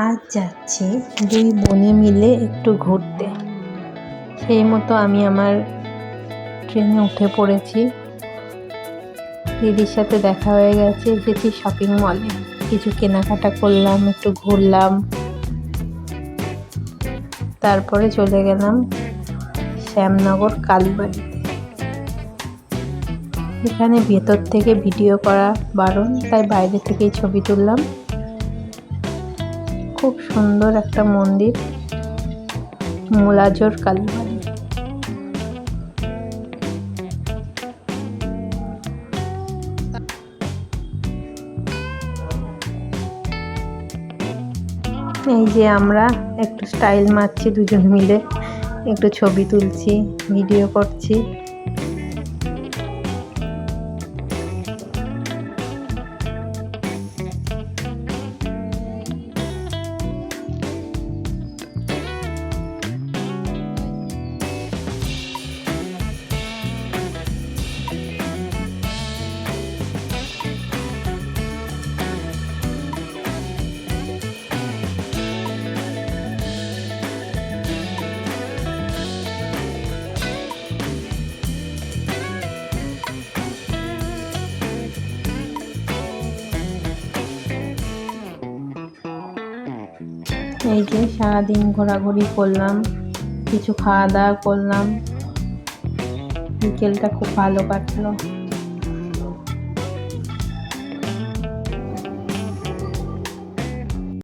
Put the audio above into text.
আজ যাচ্ছি দুই বোনে মিলে একটু ঘুরতে। সেই মতো আমি আমার ট্রেনে উঠে পড়েছি। দিদির সাথে দেখা হয়ে গেছে, এসেছি শপিং মলে, কিছু কেনাকাটা করলাম, একটু ঘুরলাম, তারপরে চলে গেলাম শ্যামনগর কালীবাড়িতে। এখানে ভেতর থেকে ভিডিও করা বারণ, তাই বাইরে থেকেই ছবি তুললাম। খুব সুন্দর একটা মন্দির, মুলাজোর কালীবাড়ি। এই যে আমরা একটু স্টাইল মারছি দুজন মিলে, একটু ছবি তুলছি, ভিডিও করছি। এই যে সারাদিন ঘোরাঘুরি করলাম, কিছু খাওয়া দাওয়া করলাম, বিকেলটা খুব ভালো কাটলো।